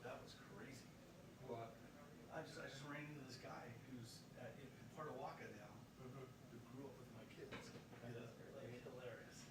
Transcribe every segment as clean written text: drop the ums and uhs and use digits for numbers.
That was crazy. What? I just ran into this guy who's part of Waka now, who grew up with my kids. Yeah, like hilarious.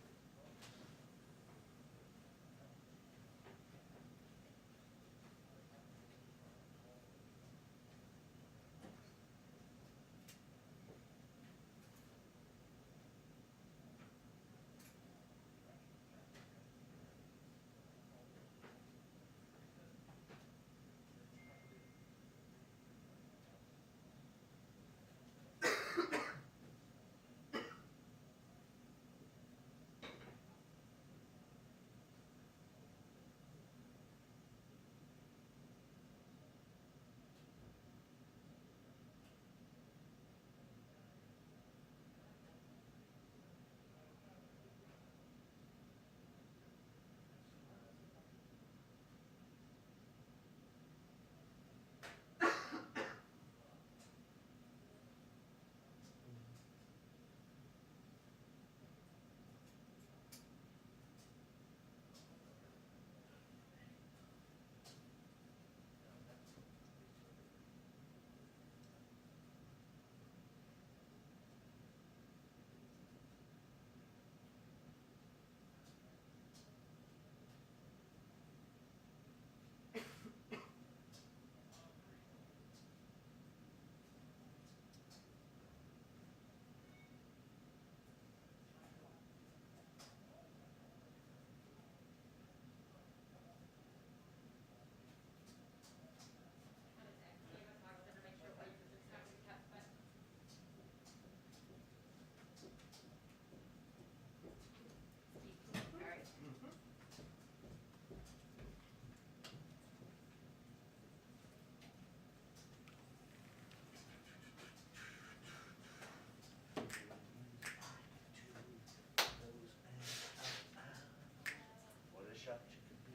What a shot you could be.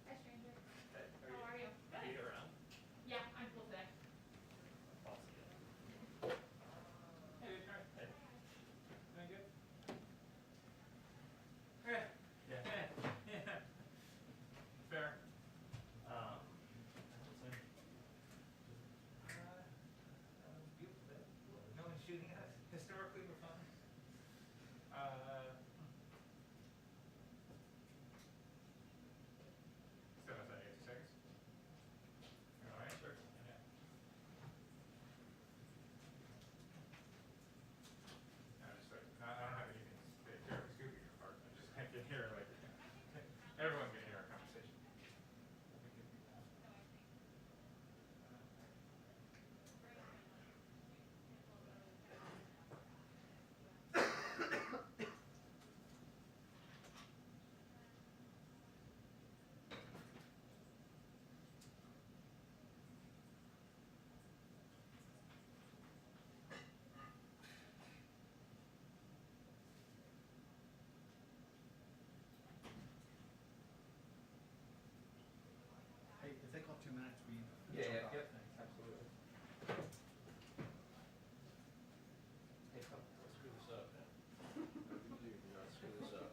Hi, stranger. Hey, How are you? Are you around? Yeah, I'm cool today. Awesome. Hey, Victor. Hey. Doing good? Yeah. Yeah. Yeah. Fair. Beautiful day. No one's shooting at us. Historically, we're fine. So what's that, 8 seconds? All right, sure. Yeah. I don't have anything terribly spooky in part. I can hear, like, everyone can hear our conversation. We can do that. Hey, if they call 2 minutes, we Yeah, jump yeah, out. yep, absolutely. Hey, come, let's screw this up, man. You do not screw this up.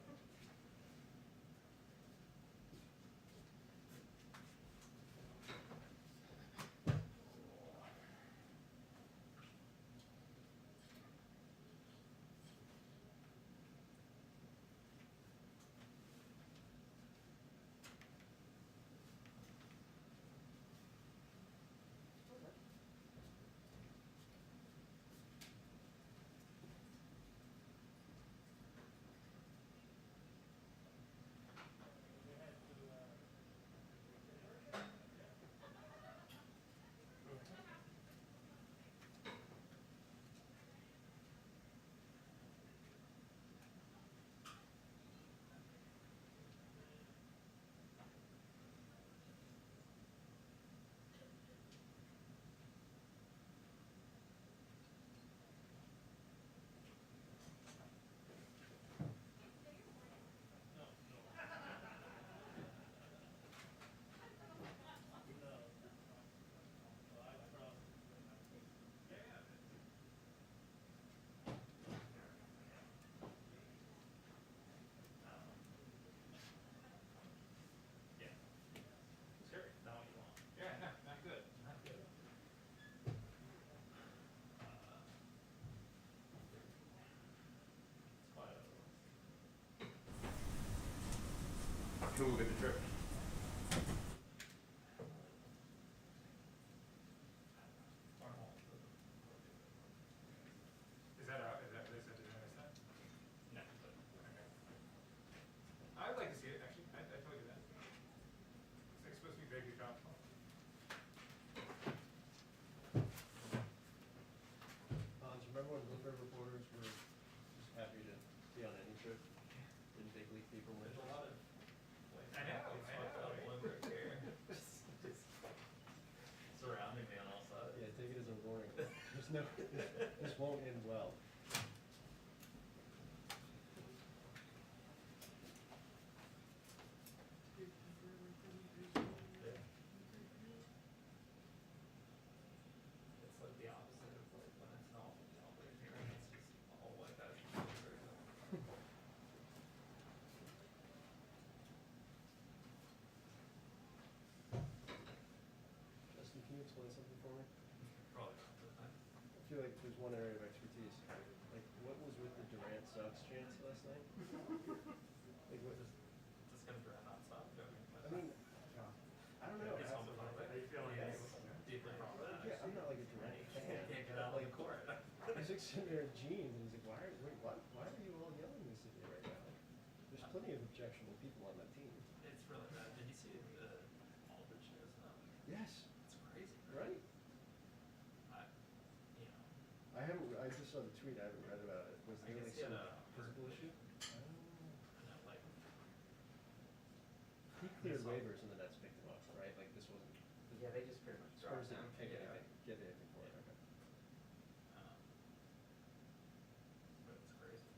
Who will get the trip? Is that out? Is that they said to that? No, but Okay. I would like to see it actually. I told you that. It's like supposed to be vaguely tropical. Do you remember when Bluebird reporters were just happy to be on any trip? Didn't big league people win? there's a lot of like I know, athletes I fucked know. up over here. Just surrounding me on all sides. Yeah, take it as a warning. There's no, this won't end well. Yeah. It's like the opposite of like when it's not over here, and it's just all like that. Justin, can you explain something for me? Probably not, but I feel like there's one area of expertise. Like, what was with the Durant Sucks chants last night? Like, what is, just gonna drown nonstop. I mean, I don't know. It's homophobic. How you feeling? Yes, deeply problematic. Yeah, I'm not like a Durant fan. You can't get out of the court. He's like sitting there in jeans and he's like, why are you all yelling this at me right now? There's plenty of objectionable people on that team. It's really bad. Did you see the Aldridge news? Yes, It's crazy. right? I, you know, I just saw the tweet, I haven't read about it. Was I there guess like he had some a physical issue? and then like He cleared waivers and the Nets picked him up, right? Like this wasn't, yeah, they just pretty much Spurs dropped him. didn't pick Yeah. anything, get anything for it, okay. Um, but it's crazy.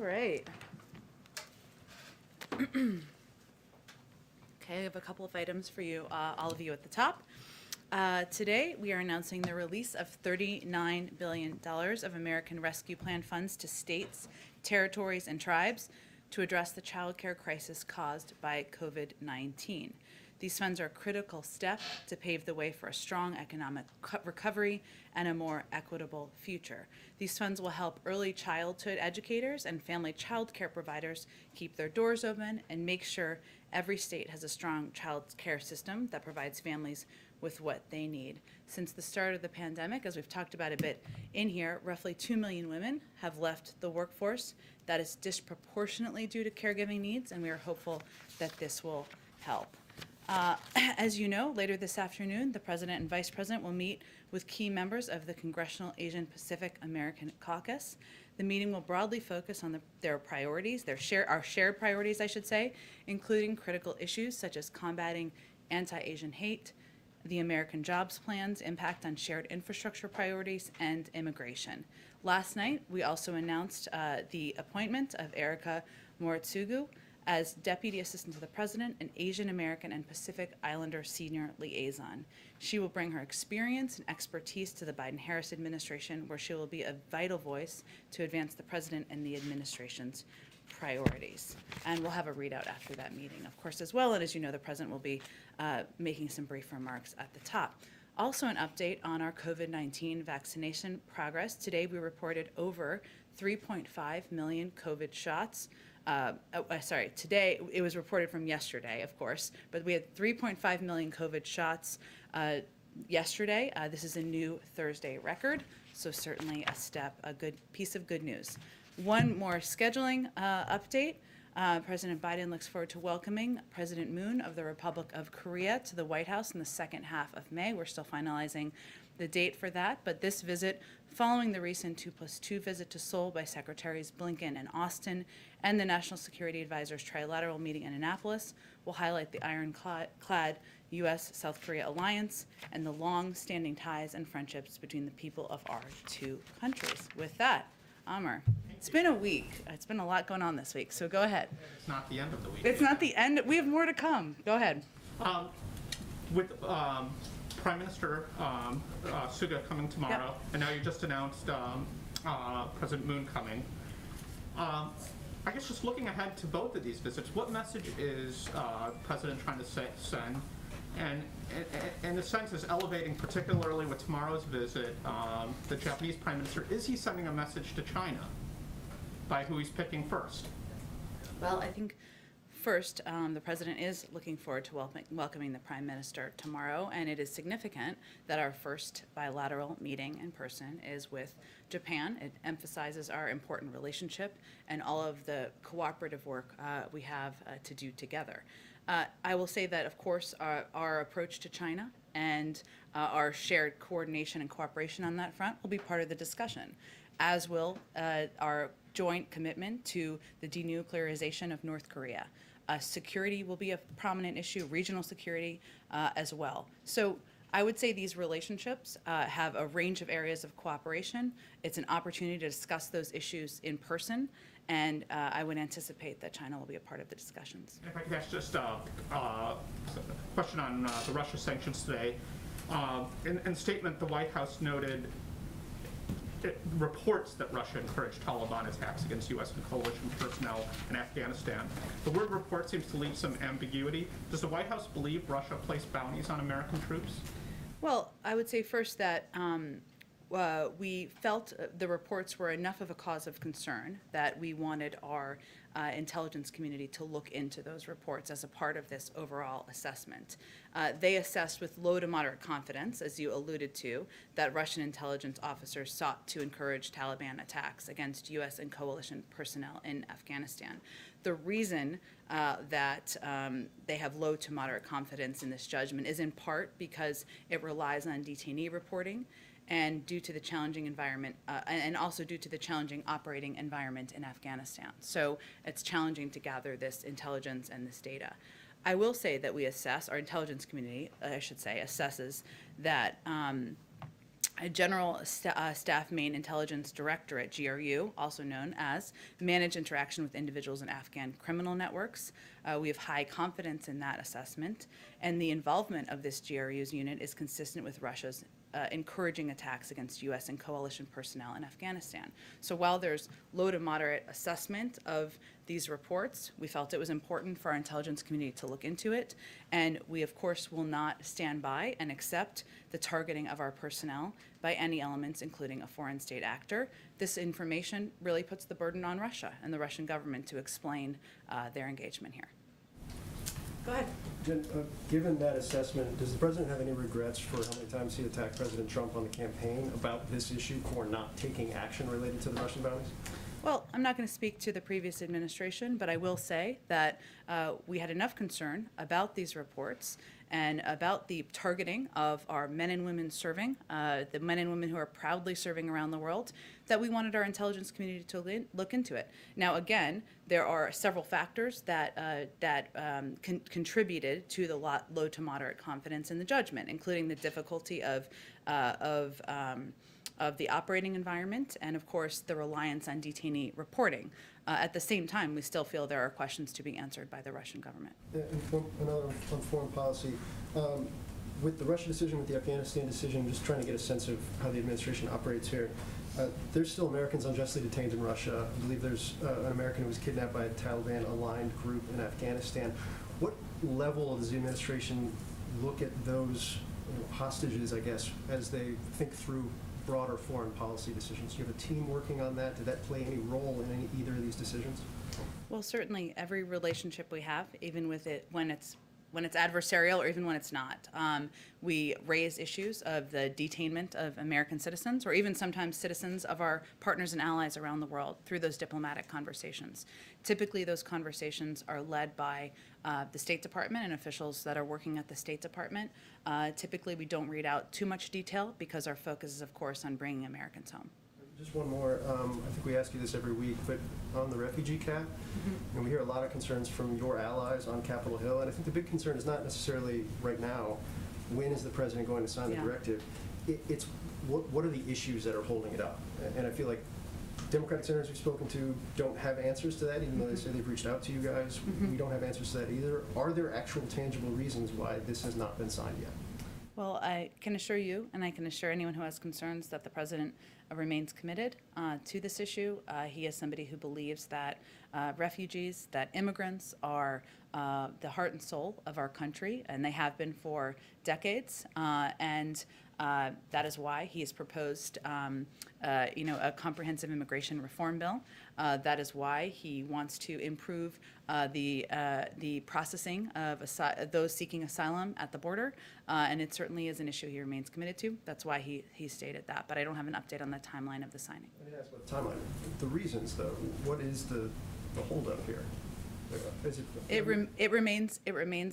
right. Okay, I have a couple of items for you, all of you at the top. Today, we are announcing the release of $39 billion of American Rescue Plan funds to states, territories, and tribes to address the child care crisis caused by COVID-19. These funds are a critical step to pave the way for a strong economic recovery and a more equitable future. These funds will help early childhood educators and family child care providers keep their doors open and make sure every state has a strong child care system that provides families with what they need. Since the start of the pandemic, as we've talked about a bit in here, roughly 2 million women have left the workforce. That is disproportionately due to caregiving needs, and we are hopeful that this will help. As you know, later this afternoon, the President and Vice President will meet with key members of the Congressional Asian Pacific American Caucus. The meeting will broadly focus on their priorities, our shared priorities, I should say, including critical issues such as combating anti-Asian hate, the American Jobs Plan's impact on shared infrastructure priorities, and immigration. Last night, we also announced the appointment of Erica Moritsugu as Deputy Assistant to the President and Asian American and Pacific Islander Senior Liaison. She will bring her experience and expertise to the Biden-Harris administration, where she will be a vital voice to advance the President and the administration's priorities. And we'll have a readout after that meeting, of course, as well. And as you know, the President will be making some brief remarks at the top. Also an update on our COVID-19 vaccination progress. Today, we reported over 3.5 million COVID shots. Today, it was reported from yesterday, of course, but we had 3.5 million COVID shots yesterday. This is a new Thursday record, so certainly a good piece of good news. One more scheduling update. President Biden looks forward to welcoming President Moon of the Republic of Korea to the White House in the second half of May. We're still finalizing the date for that, but this visit, following the recent 2+2 visit to Seoul by Secretaries Blinken and Austin and the National Security Advisor's trilateral meeting in Annapolis, will highlight the ironclad U.S.-South Korea alliance and the long-standing ties and friendships between the people of our two countries. With that, Amr, it's been a week. It's been a lot going on this week, so go ahead. It's not the end of the week. It's not the end. We have more to come. Go ahead. With Prime Minister Suga coming tomorrow, Yep. and now you just announced President Moon coming. I guess just looking ahead to both of these visits, what message is the President trying to send? And in a sense, is elevating, particularly with tomorrow's visit, the Japanese Prime Minister, is he sending a message to China by who he's picking first? Well, I think first, the President is looking forward to welcoming the Prime Minister tomorrow, and it is significant that our first bilateral meeting in person is with Japan. It emphasizes our important relationship and all of the cooperative work we have to do together. I will say that, of course, our approach to China and our shared coordination and cooperation on that front will be part of the discussion, as will our joint commitment to the denuclearization of North Korea. Security will be a prominent issue, regional security as well. So I would say these relationships have a range of areas of cooperation. It's an opportunity to discuss those issues in person, and I would anticipate that China will be a part of the discussions. If I could ask just a question on the Russia sanctions today. In statement, the White House noted reports that Russia encouraged Taliban attacks against U.S. and coalition personnel in Afghanistan. The word report seems to leave some ambiguity. Does the White House believe Russia placed bounties on American troops? Well, I would say first that we felt the reports were enough of a cause of concern that we wanted our intelligence community to look into those reports as a part of this overall assessment. They assessed with low to moderate confidence, as you alluded to, that Russian intelligence officers sought to encourage Taliban attacks against U.S. and coalition personnel in Afghanistan. The reason that they have low to moderate confidence in this judgment is in part because it relies on detainee reporting, and due to the challenging environment, and also due to the challenging operating environment in Afghanistan. So it's challenging to gather this intelligence and this data. I will say that we assess, our intelligence community, I should say, assesses that a General Staff Main Intelligence Directorate, GRU, also known as, manage interaction with individuals in Afghan criminal networks. We have high confidence in that assessment, and the involvement of this GRU's unit is consistent with Russia's encouraging attacks against U.S. and coalition personnel in Afghanistan. So while there's low to moderate assessment of these reports, we felt it was important for our intelligence community to look into it, and we of course will not stand by and accept the targeting of our personnel by any elements, including a foreign state actor. This information really puts the burden on Russia and the Russian government to explain their engagement here. Go ahead. Jen, given that assessment, does the president have any regrets for how many times he attacked President Trump on the campaign about this issue for not taking action related to the Russian bounties? Well, I'm not going to speak to the previous administration, but I will say that we had enough concern about these reports and about the targeting of our men and women serving, the men and women who are proudly serving around the world, that we wanted our intelligence community to look into it. Now, again, there are several factors that contributed to the low to moderate confidence in the judgment, including the difficulty of the operating environment and, of course, the reliance on detainee reporting. At the same time, we still feel there are questions to be answered by the Russian government. Another on foreign policy. With the Russia decision, with the Afghanistan decision, just trying to get a sense of how the administration operates here. There's still Americans unjustly detained in Russia. I believe there's an American who was kidnapped by a Taliban-aligned group in Afghanistan. What level does the administration look at those hostages, I guess, as they think through broader foreign policy decisions? Do you have a team working on that? Did that play any role in either of these decisions? Well, certainly every relationship we have, even with it when it's adversarial or even when it's not, we raise issues of the detainment of American citizens or even sometimes citizens of our partners and allies around the world through those diplomatic conversations. Typically, those conversations are led by the State Department and officials that are working at the State Department. Typically, we don't read out too much detail because our focus is, of course, on bringing Americans home. Just one more. I think we ask you this every week, but on the refugee cap, and we hear a lot of concerns from your allies on Capitol Hill, and I think the big concern is not necessarily right now, when is the president going to sign the directive? It's what are the issues that are holding it up? And I feel like Democratic senators we've spoken to don't have answers to that, even though they say they've reached out to you guys. We don't have answers to that either. Are there actual tangible reasons why this has not been signed yet? Well, I can assure you, and I can assure anyone who has concerns, that the president remains committed to this issue. He is somebody who believes that refugees, that immigrants are the heart and soul of our country, and they have been for decades. And that is why he has proposed, a comprehensive immigration reform bill. That is why he wants to improve the processing of those seeking asylum at the border, and it certainly is an issue he remains committed to. That's why he stated that. But I don't have an update on the timeline of the signing. I didn't ask about the timeline. The reasons, though. What is the holdup here? It remains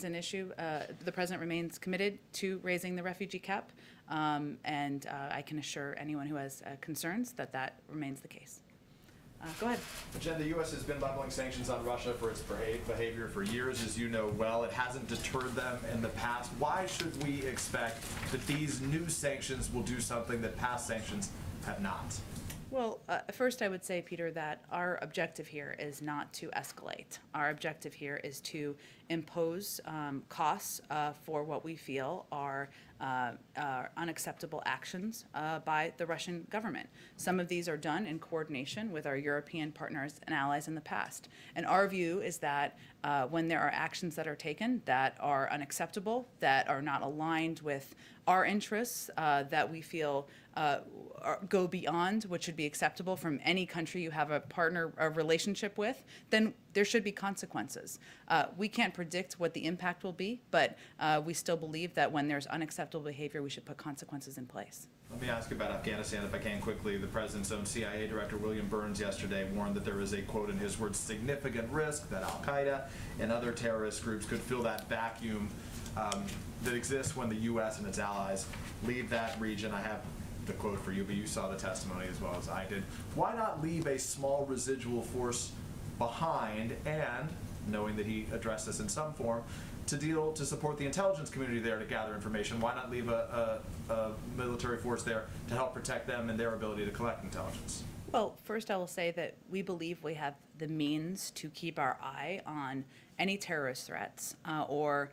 an issue. The president remains committed to raising the refugee cap, and I can assure anyone who has concerns that remains the case. Go ahead. Jen, the U.S. has been leveling sanctions on Russia for its behavior for years, as you know well. It hasn't deterred them in the past. Why should we expect that these new sanctions will do something that past sanctions have not? Well, first I would say, Peter, that our objective here is not to escalate. Our objective here is to impose costs for what we feel are unacceptable actions by the Russian government. Some of these are done in coordination with our European partners and allies in the past. And our view is that when there are actions that are taken that are unacceptable, that are not aligned with our interests, that we feel go beyond what should be acceptable from any country you have a partner or relationship with, then there should be consequences. We can't predict what the impact will be, but we still believe that when there's unacceptable behavior, we should put consequences in place. Let me ask about Afghanistan, if I can quickly. The president's own CIA director, William Burns, yesterday warned that there is a, quote, in his words, significant risk that al-Qaeda and other terrorist groups could fill that vacuum that exists when the U.S. and its allies leave that region. I have the quote for you, but you saw the testimony as well as I did. Why not leave a small residual force behind and, knowing that he addressed this in some form, to support the intelligence community there to gather information? Why not leave a military force there to help protect them and their ability to collect intelligence? Well, first I will say that we believe we have the means to keep our eye on any terrorist threats or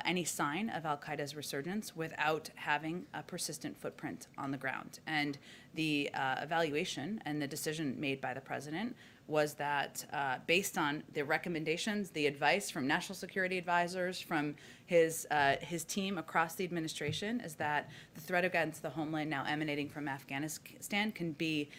any sign of al-Qaeda's resurgence without having a persistent footprint on the ground. And the evaluation and the decision made by the president was that based on the recommendations, the advice from national security advisors, from his team across the administration, is that the threat against the homeland now emanating from Afghanistan can be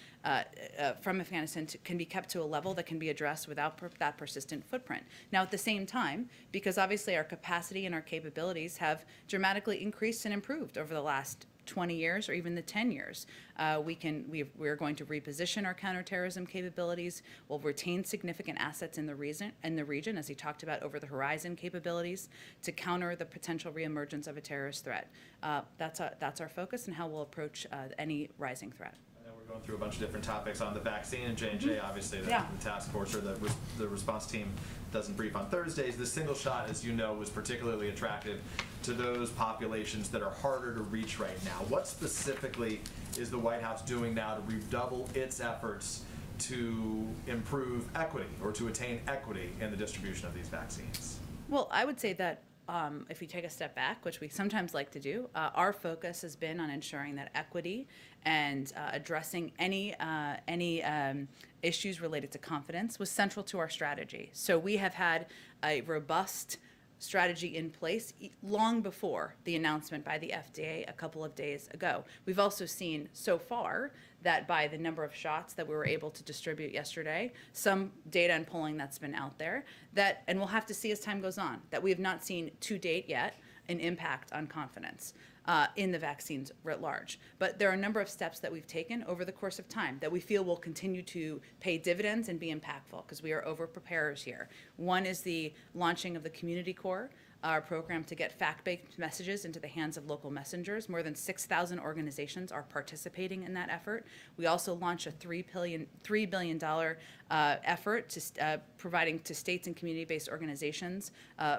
kept to a level that can be addressed without that persistent footprint. Now, at the same time, because obviously our capacity and our capabilities have dramatically increased and improved over the last 20 years or even the 10 years. We're going to reposition our counterterrorism capabilities. We'll retain significant assets in the region, as he talked about, over-the-horizon capabilities to counter the potential reemergence of a terrorist threat. That's our focus and how we'll approach any rising threat. I know we're going through a bunch of different topics on the vaccine, and J&J, obviously, the task force or the response team doesn't brief on Thursdays. The single shot, as you know, was particularly attractive to those populations that are harder to reach right now. What specifically is the White House doing now to redouble its efforts to improve equity or to attain equity in the distribution of these vaccines? Well, I would say that if we take a step back, which we sometimes like to do, our focus has been on ensuring that equity and addressing any issues related to confidence was central to our strategy. So we have had a robust strategy in place long before the announcement by the FDA a couple of days ago. We've also seen so far that by the number of shots that we were able to distribute yesterday, some data and polling that's been out there, that, and we'll have to see as time goes on, that we have not seen to date yet an impact on confidence in the vaccines writ large. But there are a number of steps that we've taken over the course of time that we feel will continue to pay dividends and be impactful because we are over-preparers here. One is the launching of the Community Corps, our program to get fact-based messages into the hands of local messengers. More than 6,000 organizations are participating in that effort. We also launched a $3 billion effort to providing to states and community-based organizations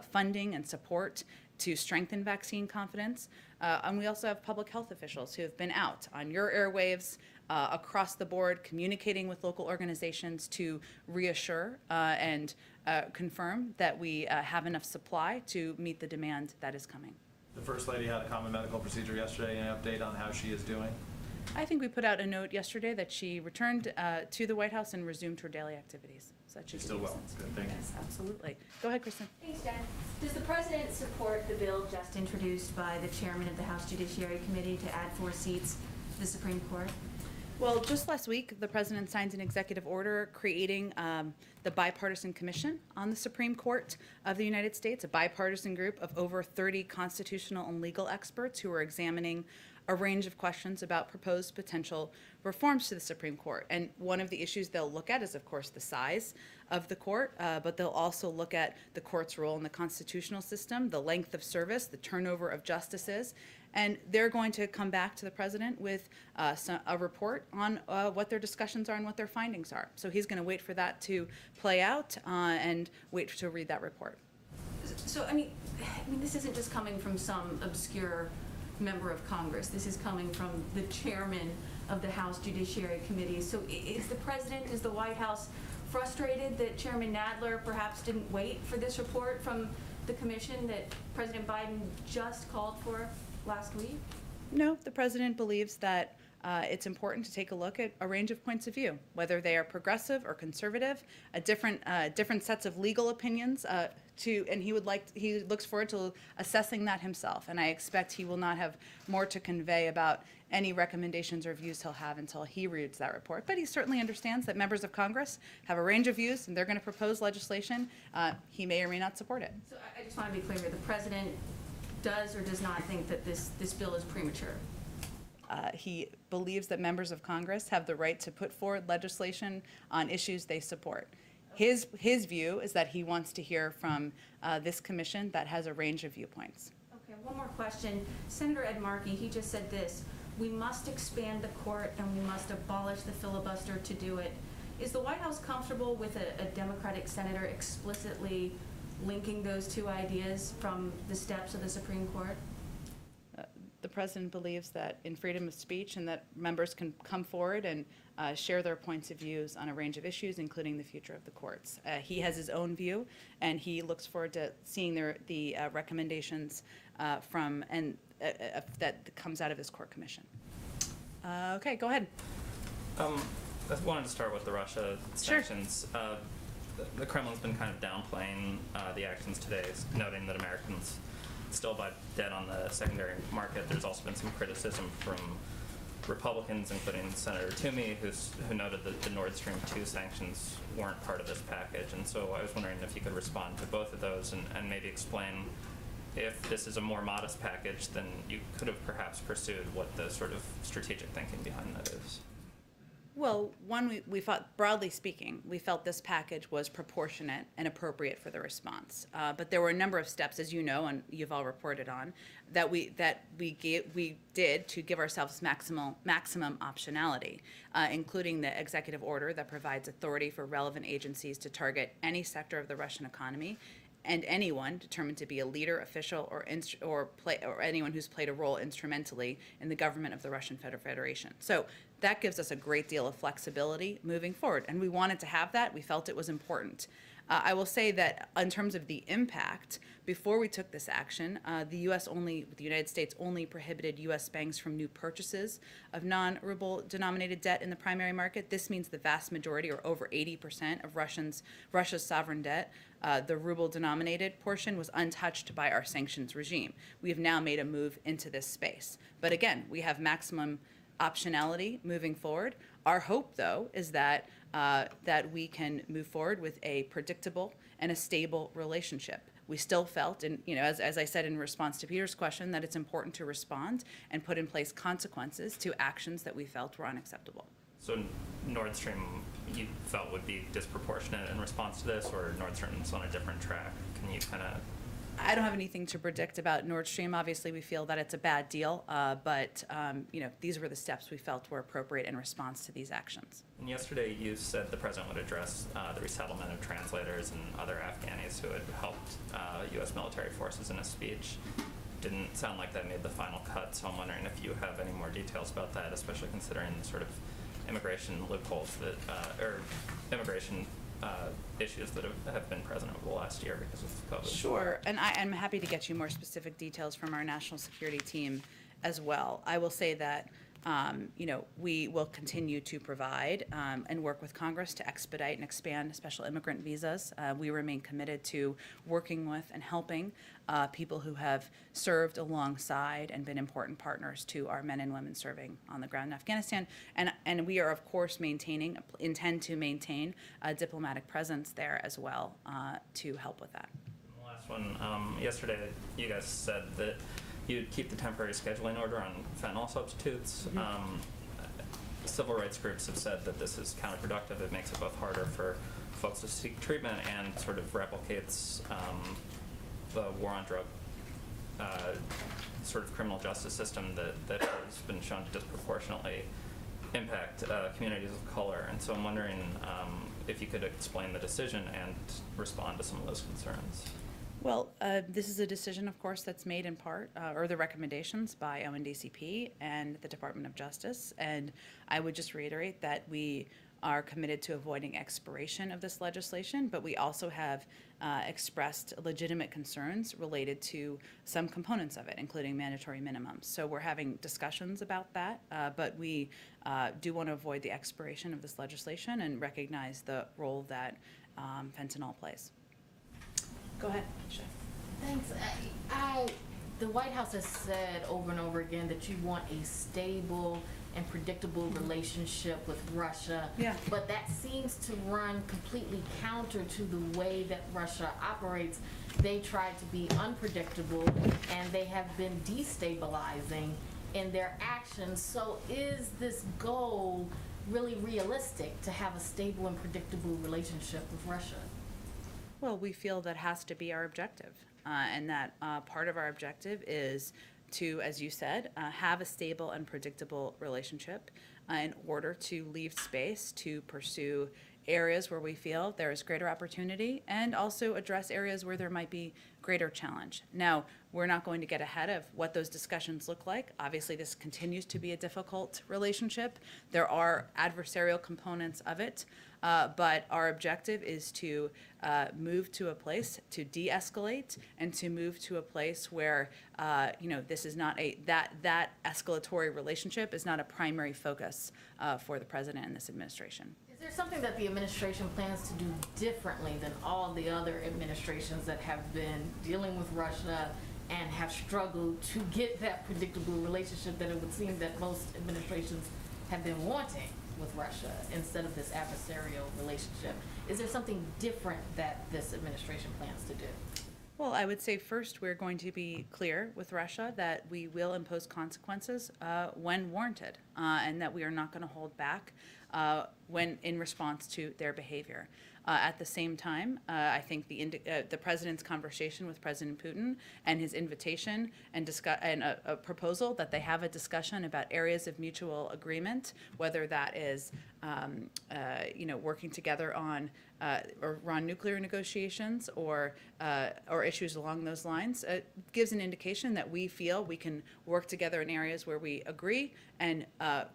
funding and support to strengthen vaccine confidence. And we also have public health officials who have been out on your airwaves across the board, communicating with local organizations to reassure and confirm that we have enough supply to meet the demand that is coming. The First Lady had a common medical procedure yesterday. Any update on how she is doing? I think we put out a note yesterday that she returned to the White House and resumed her daily activities. So that should She's still well. Good, thank you. Yes, absolutely. Go ahead, Kristen. Thanks, Jen. Does the president support the bill just introduced by the chairman of the House Judiciary Committee to add 4 seats to the Supreme Court? Well, just last week, the president signed an executive order creating the Bipartisan Commission on the Supreme Court of the United States, a bipartisan group of over 30 constitutional and legal experts who are examining a range of questions about proposed potential reforms to the Supreme Court. And one of the issues they'll look at is, of course, the size of the court, but they'll also look at the court's role in the constitutional system, the length of service, the turnover of justices, and they're going to come back to the president with a report on what their discussions are and what their findings are. So he's going to wait for that to play out and wait to read that report. So, I mean, this isn't just coming from some obscure member of Congress. This is coming from the chairman of the House Judiciary Committee. So is the White House frustrated that Chairman Nadler perhaps didn't wait for this report from the commission that President Biden just called for last week? No, the president believes that it's important to take a look at a range of points of view, whether they are progressive or conservative, different sets of legal opinions, and he looks forward to assessing that himself. And I expect he will not have more to convey about any recommendations or views he'll have until he reads that report. But he certainly understands that members of Congress have a range of views and they're going to propose legislation. He may or may not support it. So I just want to be clear here. The president does or does not think that this bill is premature? He believes that members of Congress have the right to put forward legislation on issues they support. His view is that he wants to hear from this commission that has a range of viewpoints. Okay, one more question. Senator Ed Markey, he just said this: we must expand the court and we must abolish the filibuster to do it. Is the White House comfortable with a Democratic senator explicitly linking those two ideas from the steps of the Supreme Court? The president believes that in freedom of speech and that members can come forward and share their points of views on a range of issues, including the future of the courts. He has his own view, and he looks forward to seeing the recommendations that comes out of his court commission. Okay, go ahead. I wanted to start with the Russia sanctions. Sure. The Kremlin's been kind of downplaying the actions today, noting that Americans still buy debt on the secondary market. There's also been some criticism from Republicans, including Senator Toomey, who noted that the Nord Stream 2 sanctions weren't part of this package. And so I was wondering if you could respond to both of those and maybe explain if this is a more modest package, then you could have perhaps pursued what the sort of strategic thinking behind that is. Well, one, we thought, broadly speaking, we felt this package was proportionate and appropriate for the response. But there were a number of steps, as you know, and you've all reported on, that we did to give ourselves maximum optionality, including the executive order that provides authority for relevant agencies to target any sector of the Russian economy and anyone determined to be a leader, official, or anyone who's played a role instrumentally in the government of the Russian Federation. So that gives us a great deal of flexibility moving forward, and we wanted to have that. We felt it was important. I will say that in terms of the impact, before we took this action, the United States only prohibited U.S. banks from new purchases of non-ruble denominated debt in the primary market. This means the vast majority, or over 80% of Russia's sovereign debt, the ruble denominated portion, was untouched by our sanctions regime. We have now made a move into this space. But again, we have maximum optionality moving forward. Our hope, though, is that we can move forward with a predictable and a stable relationship. We still felt, and as I said in response to Peter's question, that it's important to respond and put in place consequences to actions that we felt were unacceptable. So Nord Stream, you felt would be disproportionate in response to this, or Nord Stream's on a different track? Can you kind of... I don't have anything to predict about Nord Stream. Obviously, we feel that it's a bad deal, but these were the steps we felt were appropriate in response to these actions. And yesterday, you said the president would address the resettlement of translators and other Afghanis who had helped U.S. military forces in a speech. Didn't sound like that made the final cut, so I'm wondering if you have any more details about that, especially considering the sort of immigration loopholes that, or immigration issues that have been present over the last year because of COVID. Sure, and I'm happy to get you more specific details from our national security team as well. I will say that we will continue to provide and work with Congress to expedite and expand special immigrant visas. We remain committed to working with and helping people who have served alongside and been important partners to our men and women serving on the ground in Afghanistan. And we are, of course, intend to maintain a diplomatic presence there as well to help with that. The last one, yesterday you guys said that you'd keep the temporary scheduling order on fentanyl substitutes. Mm-hmm. Civil rights groups have said that this is counterproductive. It makes it both harder for folks to seek treatment and sort of replicates the war on drug sort of criminal justice system that has been shown to disproportionately impact communities of color. And so I'm wondering if you could explain the decision and respond to some of those concerns. Well, this is a decision, of course, that's made in part, or the recommendations by ONDCP and the Department of Justice. And I would just reiterate that we are committed to avoiding expiration of this legislation, but we also have expressed legitimate concerns related to some components of it, including mandatory minimums. So we're having discussions about that, but we do want to avoid the expiration of this legislation and recognize the role that fentanyl plays. Go ahead, Chef. Thanks. The White House has said over and over again that you want a stable and predictable relationship with Russia. Yeah. But that seems to run completely counter to the way that Russia operates. They try to be unpredictable, and they have been destabilizing in their actions. So is this goal really realistic, to have a stable and predictable relationship with Russia? Well, we feel that has to be our objective, and that part of our objective is to, as you said, have a stable and predictable relationship in order to leave space to pursue areas where we feel there is greater opportunity and also address areas where there might be greater challenge. Now, we're not going to get ahead of what those discussions look like. Obviously, this continues to be a difficult relationship. There are adversarial components of it, but our objective is to move to a place to de-escalate and to move to a place where, this is not that escalatory relationship is not a primary focus for the president and this administration. Is there something that the administration plans to do differently than all the other administrations that have been dealing with Russia and have struggled to get that predictable relationship that it would seem that most administrations have been wanting with Russia instead of this adversarial relationship? Is there something different that this administration plans to do? Well, I would say first we're going to be clear with Russia that we will impose consequences when warranted, and that we are not going to hold back when in response to their behavior. At the same time, I think the president's conversation with President Putin and his invitation and a proposal that they have a discussion about areas of mutual agreement, whether that is working together on Iran nuclear negotiations or issues along those lines, gives an indication that we feel we can work together in areas where we agree and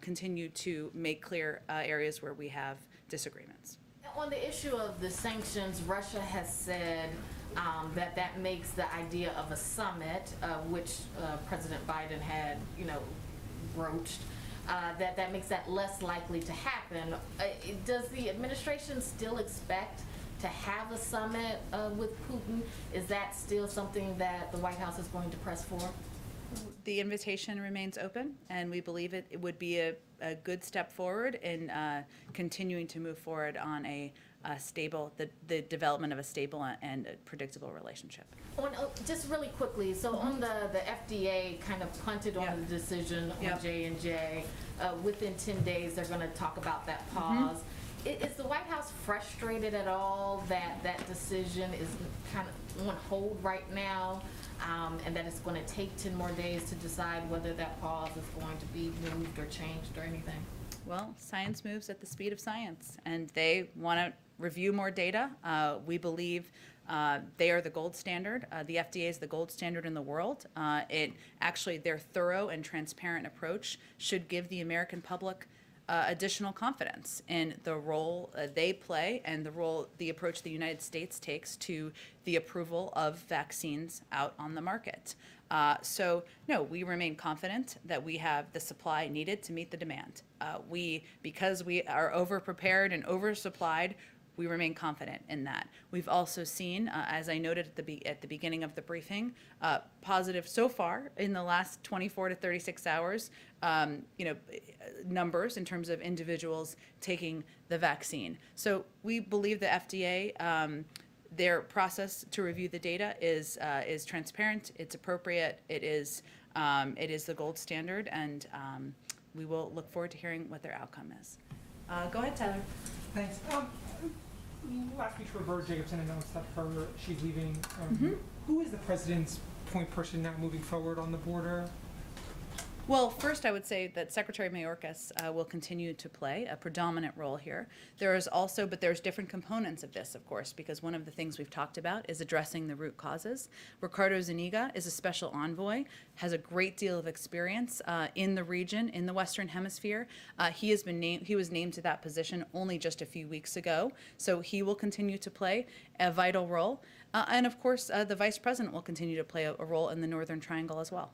continue to make clear areas where we have disagreements. On the issue of the sanctions, Russia has said that makes the idea of a summit, which President Biden had, broached, that makes that less likely to happen. Does the administration still expect to have a summit with Putin? Is that still something that the White House is going to press for? The invitation remains open, and we believe it would be a good step forward in continuing to move forward on the development of a stable and a predictable relationship. Just really quickly, so on the FDA kind of punted on the decision on J&J. Within 10 days, they're going to talk about that pause. Is the White House frustrated at all that that decision is kind of on hold right now, and that it's going to take 10 more days to decide whether that pause is going to be moved or changed or anything? Well, science moves at the speed of science, and they want to review more data. We believe they are the gold standard. The FDA is the gold standard in the world. Their thorough and transparent approach should give the American public additional confidence in the role they play and the approach the United States takes to the approval of vaccines out on the market. No, we remain confident that we have the supply needed to meet the demand. Because we are over-prepared and oversupplied, we remain confident in that. We've also seen, as I noted at the beginning of the briefing, positive so far in the last 24 to 36 hours, numbers in terms of individuals taking the vaccine. So we believe the FDA, their process to review the data is transparent, it's appropriate, it is the gold standard, and we will look forward to hearing what their outcome is. Go ahead, Tyler. Thanks. Last week, Roberta Jacobson announced that she's leaving. Who is the president's point person now moving forward on the border? Well, first I would say that Secretary Mayorkas will continue to play a predominant role here. There's different components of this, of course, because one of the things we've talked about is addressing the root causes. Ricardo Zuniga is a special envoy, has a great deal of experience in the region, in the Western Hemisphere. He was named to that position only just a few weeks ago, so he will continue to play a vital role. And of course, the Vice President will continue to play a role in the Northern Triangle as well.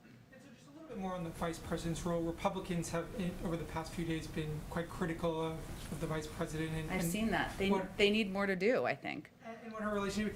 More on the vice president's role. Republicans have, over the past few days, been quite critical of the vice president. I've seen that. They need more to do, I think. And what her relationship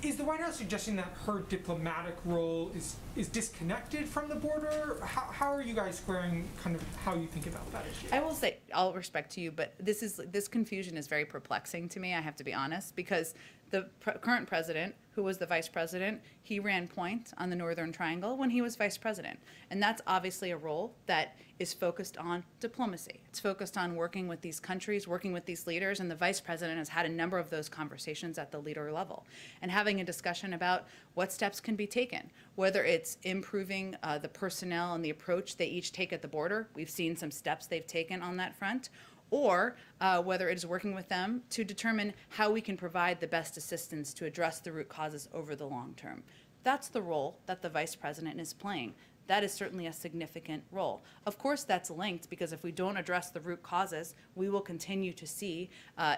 is the White House suggesting that her diplomatic role is disconnected from the border? How are you guys squaring kind of how you think about that issue? I will say, all respect to you, but this confusion is very perplexing to me, I have to be honest, because the current president, who was the vice president, he ran point on the Northern Triangle when he was vice president. And that's obviously a role that is focused on diplomacy. It's focused on working with these countries, working with these leaders, and the vice president has had a number of those conversations at the leader level and having a discussion about what steps can be taken, whether it's improving the personnel and the approach they each take at the border. We've seen some steps they've taken on that front, or whether it is working with them to determine how we can provide the best assistance to address the root causes over the long term. That's the role that the vice president is playing. That is certainly a significant role. Of course, that's linked because if we don't address the root causes, we will continue to see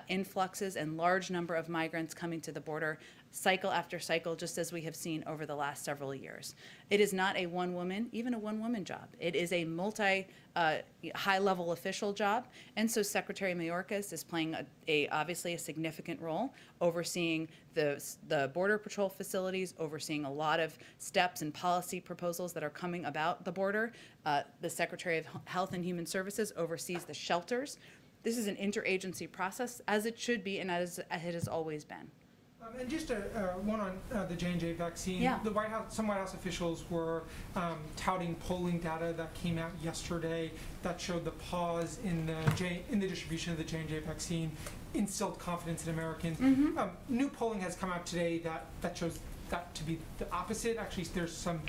influxes and large number of migrants coming to the border cycle after cycle, just as we have seen over the last several years. It is not a one-woman, even a one-woman job. It is a high-level official job, and so Secretary Mayorkas is playing obviously a significant role, overseeing the Border Patrol facilities, overseeing a lot of steps and policy proposals that are coming about the border. The Secretary of Health and Human Services oversees the shelters. This is an interagency process, as it should be and as it has always been. And just one on the J&J vaccine. Yeah. Some White House officials were touting polling data that came out yesterday that showed the pause in the distribution of the J&J vaccine instilled confidence in Americans. New polling has come out today that shows that to be the opposite. Actually, there's some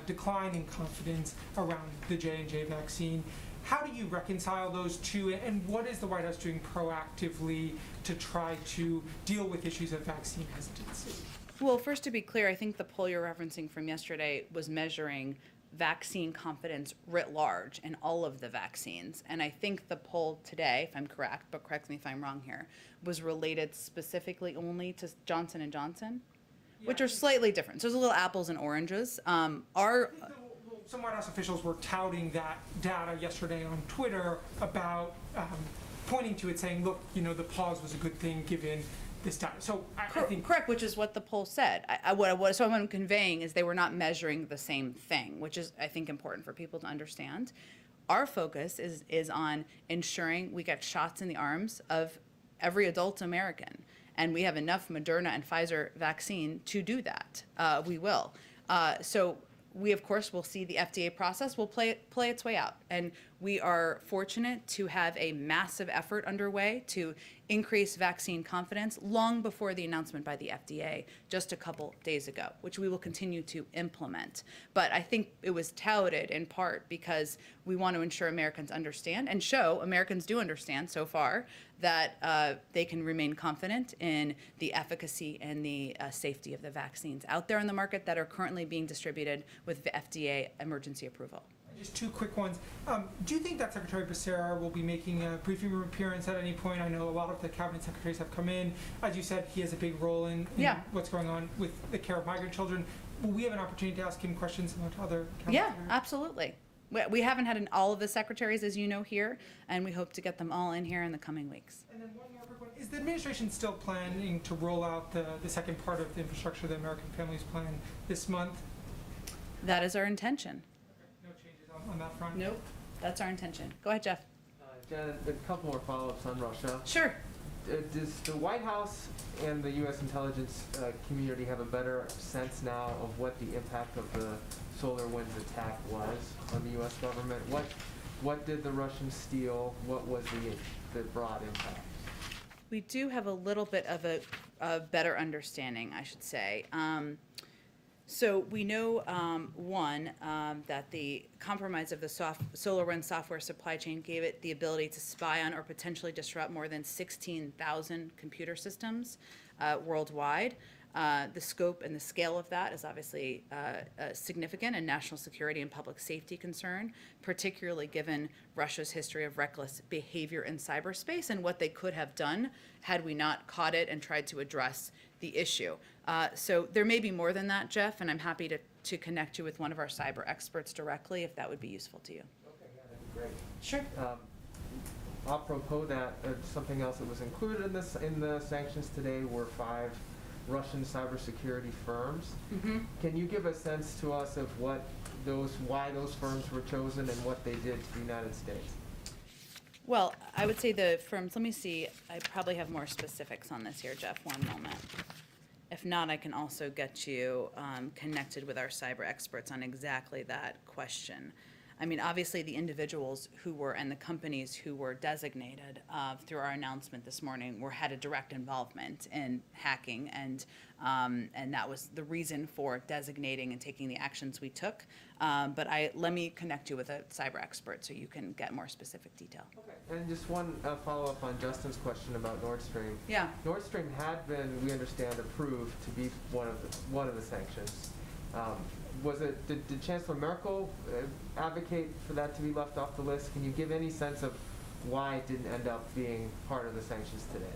decline in confidence around the J&J vaccine. How do you reconcile those two, and what is the White House doing proactively to try to deal with issues of vaccine hesitancy? Well, first, to be clear, I think the poll you're referencing from yesterday was measuring vaccine confidence writ large in all of the vaccines. And I think the poll today, if I'm correct, but correct me if I'm wrong here, was related specifically only to Johnson & Johnson, which are slightly different. So there's a little apples and oranges. Some White House officials were touting that data yesterday on Twitter about pointing to it, saying, look, the pause was a good thing given this data. So I think... Correct, which is what the poll said. So what I'm conveying is they were not measuring the same thing, which is, I think, important for people to understand. Our focus is on ensuring we get shots in the arms of every adult American. And we have enough Moderna and Pfizer vaccine to do that. We will. So we, of course, will see the FDA process will play its way out. And we are fortunate to have a massive effort underway to increase vaccine confidence long before the announcement by the FDA just a couple days ago, which we will continue to implement. But I think it was touted in part because we want to ensure Americans understand and show Americans do understand so far that they can remain confident in the efficacy and the safety of the vaccines out there in the market that are currently being distributed with the FDA emergency approval. Just two quick ones. Do you think that Secretary Becerra will be making a briefing room appearance at any point? I know a lot of the cabinet secretaries have come in. As you said, he has a big role in what's going on with the care of migrant children. Will we have an opportunity to ask him questions similar to other cabinet secretaries? Absolutely. We haven't had all of the secretaries, as you know, here, and we hope to get them all in here in the coming weeks. And then one more quick one. Is the administration still planning to roll out the second part of the infrastructure, the American Families Plan, this month? That is our intention. No changes on that front? Nope, that's our intention. Go ahead, Jeff. Jen, a couple more follow-ups on Russia. Sure. Does the White House and the U.S. intelligence community have a better sense now of what the impact of the SolarWinds attack was on the U.S. government? What did the Russians steal? What was the broad impact? We do have a little bit of a better understanding, I should say. So we know, that the compromise of the SolarWinds software supply chain gave it the ability to spy on or potentially disrupt more than 16,000 computer systems worldwide. The scope and the scale of that is obviously significant and national security and public safety concern, particularly given Russia's history of reckless behavior in cyberspace and what they could have done had we not caught it and tried to address the issue. So there may be more than that, Jeff, and I'm happy to connect you with one of our cyber experts directly if that would be useful to you. Okay, yeah, that'd be great. Sure. Apropos that, something else that was included in the sanctions today were 5 Russian cybersecurity firms. Mm-hmm. Can you give a sense to us of why those firms were chosen and what they did to the United States? Well, I would say the firms, let me see, I probably have more specifics on this here, Jeff, one moment. If not, I can also get you connected with our cyber experts on exactly that question. I mean, obviously, the individuals who were, and the companies who were designated through our announcement this morning had a direct involvement in hacking, and that was the reason for designating and taking the actions we took. But let me connect you with a cyber expert so you can get more specific detail. And just one follow-up on Justin's question about Nord Stream. Yeah. Nord Stream had been, we understand, approved to be one of the sanctions. Did Chancellor Merkel advocate for that to be left off the list? Can you give any sense of why it didn't end up being part of the sanctions today?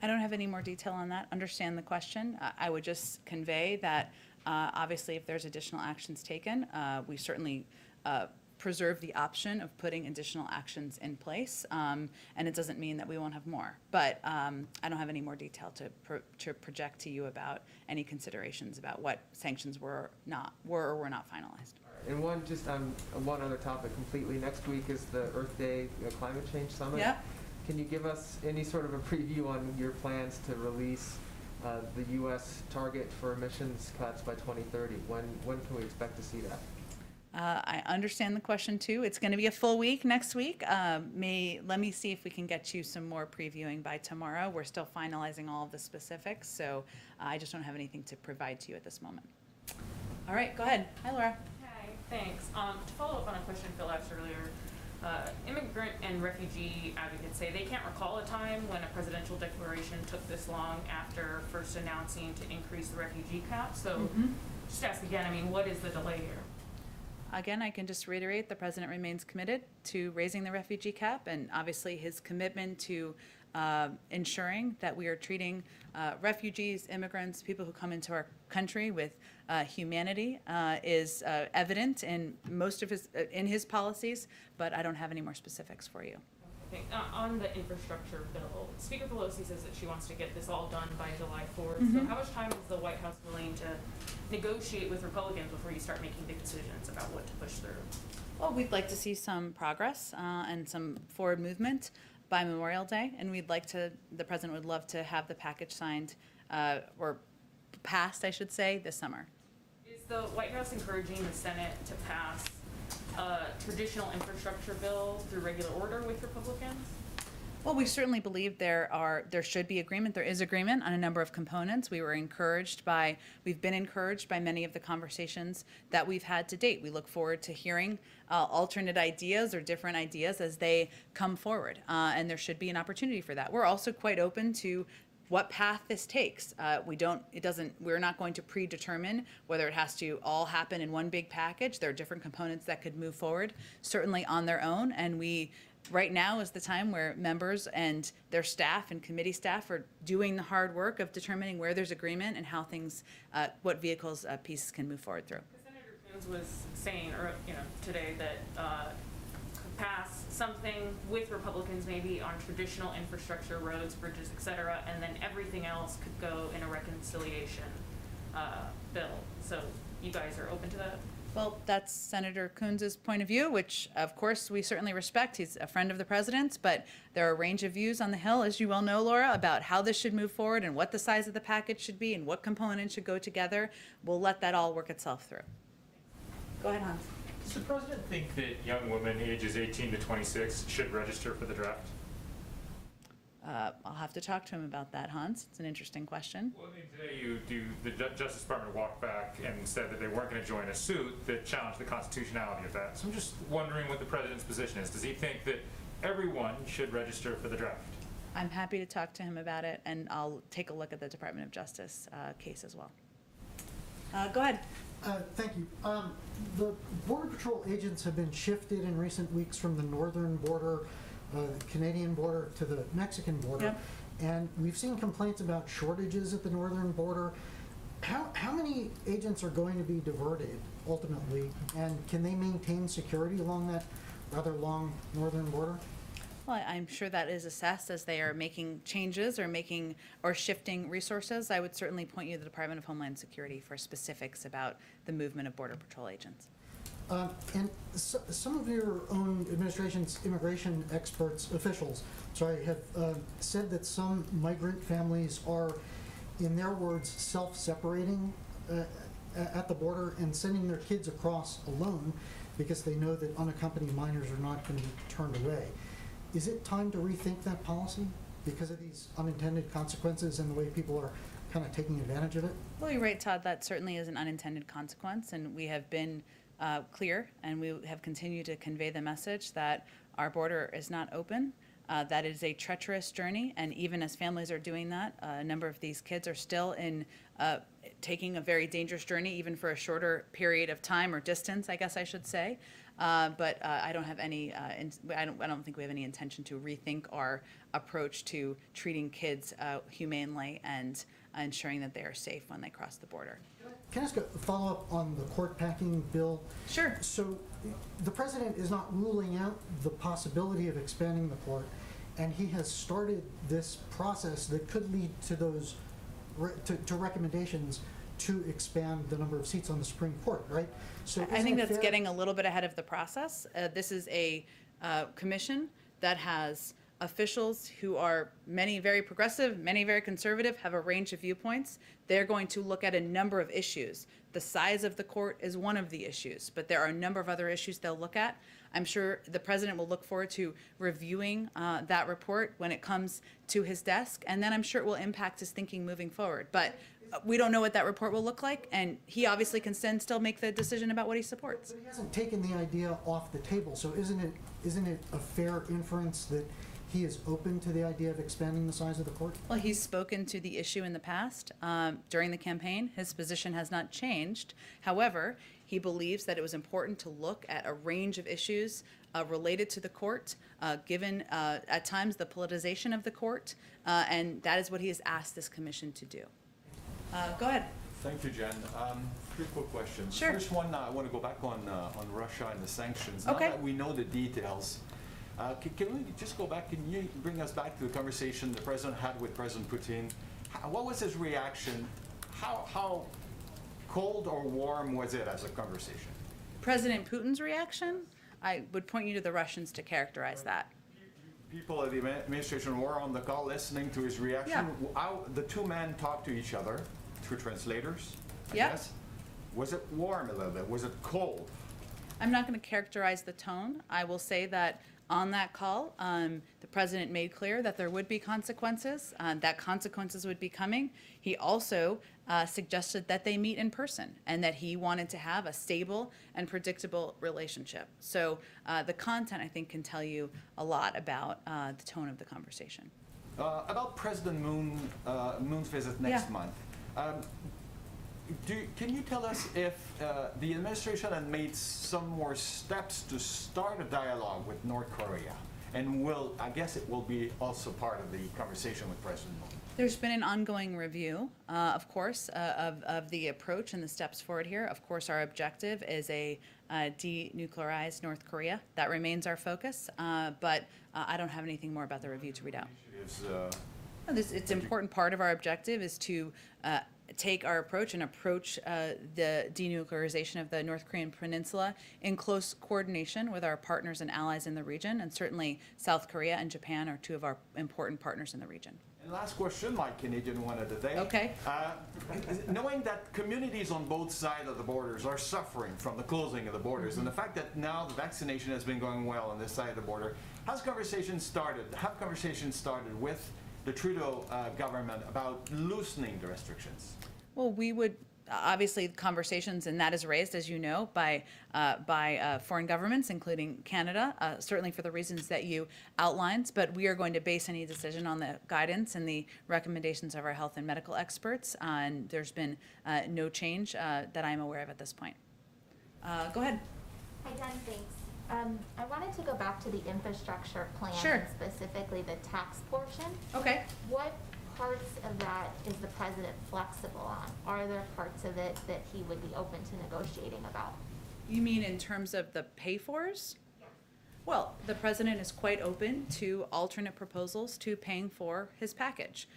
I don't have any more detail on that. Understand the question. I would just convey that obviously if there's additional actions taken, we certainly preserve the option of putting additional actions in place, and it doesn't mean that we won't have more. But I don't have any more detail to project to you about any considerations about what sanctions were or were not finalized. And one other topic completely. Next week is the Earth Day Climate Change Summit. Yeah. Can you give us any sort of a preview on your plans to release the U.S. target for emissions cuts by 2030? When can we expect to see that? I understand the question too. It's going to be a full week next week. Let me see if we can get you some more previewing by tomorrow. We're still finalizing all of the specifics, so I just don't have anything to provide to you at this moment. All right, go ahead. Hi, Laura. Hi, thanks. To follow up on a question Phil asked earlier, immigrant and refugee advocates say they can't recall a time when a presidential declaration took this long after first announcing to increase the refugee cap. So just ask again, I mean, what is the delay here? Again, I can just reiterate, the president remains committed to raising the refugee cap, and obviously his commitment to ensuring that we are treating refugees, immigrants, people who come into our country with humanity is evident in most of his policies, but I don't have any more specifics for you. Okay. On the infrastructure bill, Speaker Pelosi says that she wants to get this all done by July 4th. So how much time is the White House willing to negotiate with Republicans before you start making big decisions about what to push through? Well, we'd like to see some progress and some forward movement by Memorial Day, and the president would love to have the package signed or passed, I should say, this summer. Is the White House encouraging the Senate to pass a traditional infrastructure bill through regular order with Republicans? Well, we certainly believe there should be agreement. There is agreement on a number of components. We've been encouraged by many of the conversations that we've had to date. We look forward to hearing alternate ideas or different ideas as they come forward, and there should be an opportunity for that. We're also quite open to what path this takes. We're not going to predetermine whether it has to all happen in one big package. There are different components that could move forward, certainly on their own, and right now is the time where members and their staff and committee staff are doing the hard work of determining where there's agreement and how what vehicles pieces can move forward through. Senator Coons was saying, today that pass something with Republicans maybe on traditional infrastructure, roads, bridges, et cetera, and then everything else could go in a reconciliation bill. So you guys are open to that? Well, that's Senator Coons' point of view, which of course we certainly respect. He's a friend of the president's, but there are a range of views on the Hill, as you well know, Laura, about how this should move forward and what the size of the package should be and what components should go together. We'll let that all work itself through. Go ahead, Hans. Does the president think that young women ages 18 to 26 should register for the draft? I'll have to talk to him about that, Hans. It's an interesting question. Well, I mean, today the Justice Department walked back and said that they weren't going to join a suit that challenged the constitutionality of that. So I'm just wondering what the president's position is. Does he think that everyone should register for the draft? I'm happy to talk to him about it, and I'll take a look at the Department of Justice case as well. Go ahead. Thank you. The Border Patrol agents have been shifted in recent weeks from the northern border, the Canadian border, to the Mexican border. Yep. And we've seen complaints about shortages at the northern border. How many agents are going to be diverted ultimately? And can they maintain security along that rather long northern border? Well, I'm sure that is assessed as they are making changes or shifting resources. I would certainly point you to the Department of Homeland Security for specifics about the movement of Border Patrol agents. And some of your own administration's immigration officials, have said that some migrant families are, in their words, self-separating at the border and sending their kids across alone. because they know that unaccompanied minors are not going to be turned away. Is it time to rethink that policy because of these unintended consequences and the way people are kind of taking advantage of it? Well, you're right, Todd. That certainly is an unintended consequence, and we have been clear, and we have continued to convey the message that our border is not open. That is a treacherous journey, and even as families are doing that, a number of these kids are still in taking a very dangerous journey, even for a shorter period of time or distance, I guess I should say. But I don't have any. I don't think we have any intention to rethink our approach to treating kids humanely and ensuring that they are safe when they cross the border. Can I ask a follow-up on the court packing bill? Sure. So the president is not ruling out the possibility of expanding the court, and he has started this process that could lead to those to recommendations to expand the number of seats on the Supreme Court, right? So I think that's getting a little bit ahead of the process. This is a commission that has officials who are many very progressive, many very conservative, have a range of viewpoints. They're going to look at a number of issues. The size of the court is one of the issues, but there are a number of other issues they'll look at. I'm sure the president will look forward to reviewing that report when it comes to his desk, and then I'm sure it will impact his thinking moving forward. But we don't know what that report will look like, and he obviously can then still make the decision about what he supports. But he hasn't taken the idea off the table, so isn't it a fair inference that he is open to the idea of expanding the size of the court? Well, he's spoken to the issue in the past during the campaign. His position has not changed. However, he believes that it was important to look at a range of issues related to the court, given at times the politicization of the court, and that is what he has asked this commission to do. Go ahead. Thank you, Jen. Three quick questions. Sure. First one, I want to go back on Russia and the sanctions. Okay. Now that we know the details, can we just go back? Can you bring us back to the conversation the president had with President Putin? What was his reaction? How cold or warm was it as a conversation? President Putin's reaction? I would point you to the Russians to characterize that. People at the administration were on the call listening to his reaction. Yeah. How the two men talked to each other through translators, I Yeah. guess. Was it warm a little bit? Was it cold? I'm not going to characterize the tone. I will say that on that call, the president made clear that there would be consequences, that consequences would be coming. He also suggested that they meet in person and that he wanted to have a stable and predictable relationship. So the content, I think, can tell you a lot about the tone of the conversation. About President Moon's visit next Yeah. month. Can you tell us if the administration had made some more steps to start a dialogue with North Korea? And I guess it will be also part of the conversation with President Moon. There's been an ongoing review, of course, of the approach and the steps forward here. Of course, our objective is a denuclearized North Korea. That remains our focus, but I don't have anything more about the review to read out. It's an important part of our objective is to take our approach and approach the denuclearization of the North Korean peninsula in close coordination with our partners and allies in the region, and certainly South Korea and Japan are two of our important partners in the region. And last question, my Canadian one of the day. Okay. Knowing that communities on both sides of the borders are suffering from the closing of the borders, and the fact that now the vaccination has been going well on this side of the border, have conversations started with the Trudeau government about loosening the restrictions? Well, we would obviously conversations, and that is raised, as you know, by foreign governments, including Canada, certainly for the reasons that you outlined. But we are going to base any decision on the guidance and the recommendations of our health and medical experts. And there's been no change that I'm aware of at this point. Go ahead. Hi, Jen, thanks. I wanted to go back to the infrastructure plan, Sure. and specifically the tax portion. Okay. What parts of that is the president flexible on? Are there parts of it that he would be open to negotiating about? You mean in terms of the pay-fors? Yeah. Well, the president is quite open to alternate proposals to paying for his package.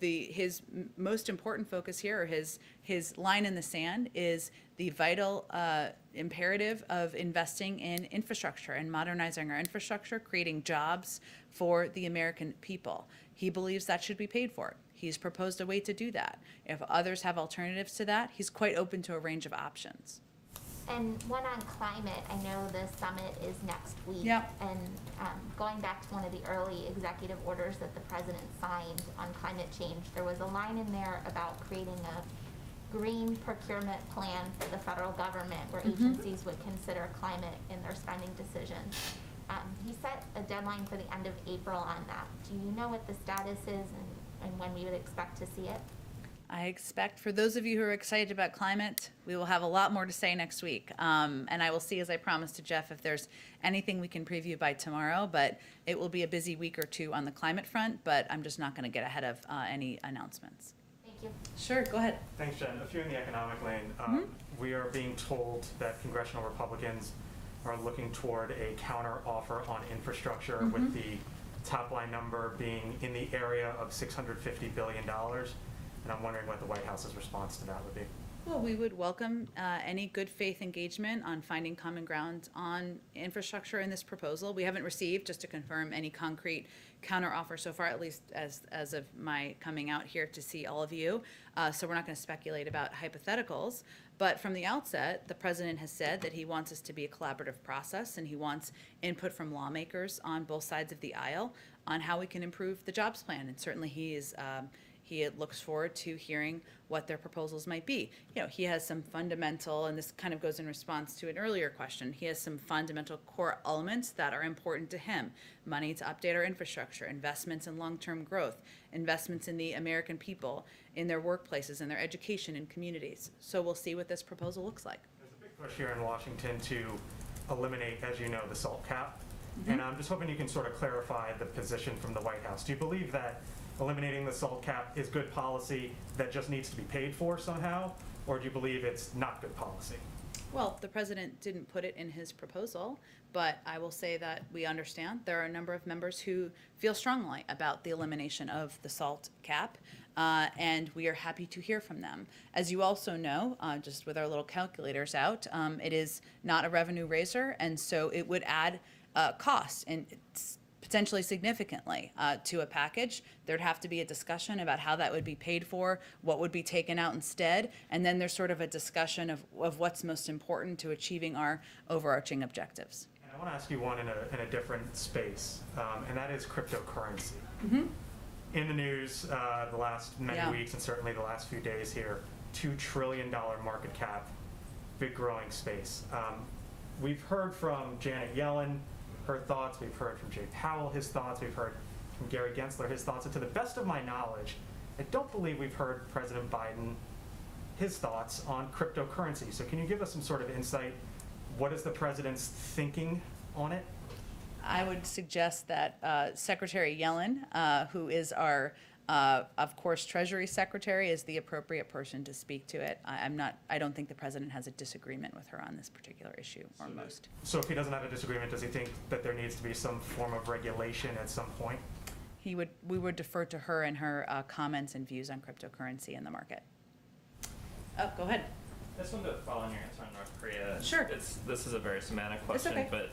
His most important focus here, or his line in the sand, is the vital imperative of investing in infrastructure and modernizing our infrastructure, creating jobs for the American people. He believes that should be paid for. He's proposed a way to do that. If others have alternatives to that, he's quite open to a range of options. And one on climate, I know the summit is next week. Yep. And going back to one of the early executive orders that the president signed on climate change, there was a line in there about creating a green procurement plan for the federal government where agencies would consider climate in their spending decisions. He set a deadline for the end of April on that. Do you know what the status is and when we would expect to see it? I expect for those of you who are excited about climate, we will have a lot more to say next week. And I will see, as I promised to Jeff, if there's anything we can preview by tomorrow, but it will be a busy week or two on the climate front, but I'm just not going to get ahead of any announcements. Thank you. Sure, go ahead. Thanks, Jen. A few in the economic lane. We are being told that congressional Republicans are looking toward a counter offer on infrastructure with the top line number being in the area of $650 billion. And I'm wondering what the White House's response to that would be. Well, we would welcome any good faith engagement on finding common ground on infrastructure in this proposal. We haven't received, just to confirm, any concrete counteroffer so far, at least as of my coming out here to see all of you. So we're not going to speculate about hypotheticals. But from the outset, the president has said that he wants us to be a collaborative process, and he wants input from lawmakers on both sides of the aisle on how we can improve the jobs plan. And certainly he looks forward to hearing what their proposals might be. You know, he has some fundamental, and this kind of goes in response to an earlier question, he has some fundamental core elements that are important to him. Money to update our infrastructure, investments in long-term growth, investments in the American people, in their workplaces, in their education and communities. So we'll see what this proposal looks like. There's a big push here in Washington to eliminate, as you know, the SALT cap. And I'm just hoping you can sort of clarify the position from the White House. Do you believe that eliminating the SALT cap is good policy that just needs to be paid for somehow, or do you believe it's not good policy? Well, the president didn't put it in his proposal, but I will say that we understand there are a number of members who feel strongly about the elimination of the SALT cap, and we are happy to hear from them. As you also know, just with our little calculators out, it is not a revenue raiser, and so it would add costs, and it's potentially significantly to a package. There'd have to be a discussion about how that would be paid for, what would be taken out instead, and then there's sort of a discussion of what's most important to achieving our overarching objectives. And I want to ask you one in a different space, and that is cryptocurrency. In the news the last many weeks, and certainly the last few days here, $2 trillion market cap, big growing space. We've heard from Janet Yellen, her thoughts. We've heard from Jay Powell, his thoughts. We've heard from Gary Gensler, his thoughts. And to the best of my knowledge, I don't believe we've heard President Biden, his thoughts on cryptocurrency. So can you give us some sort of insight? What is the president's thinking on it? I would suggest that Secretary Yellen, who is our, of course, Treasury Secretary, is the appropriate person to speak to it. I don't think the president has a disagreement with her on this particular issue, or most. So if he doesn't have a disagreement, does he think that there needs to be some form of regulation at some point? We would defer to her and her comments and views on cryptocurrency in the market. Oh, go ahead. I just wanted to follow on your answer on North Korea. Sure. This is a very semantic question, okay. but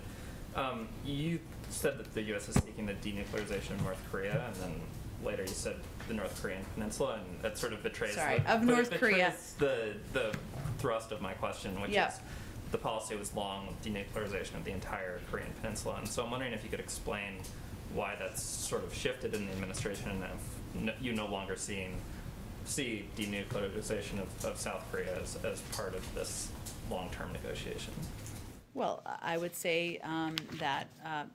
you said that the U.S. is seeking the denuclearization of North Korea, and then later you said the North Korean peninsula, and that sort of betrays North Korea. The thrust of my question, which is the policy was long denuclearization of the entire Korean peninsula. And so I'm wondering if you could explain why that's sort of shifted in the administration, and if you no longer see denuclearization of South Korea as part of this long-term negotiation. Well, I would say that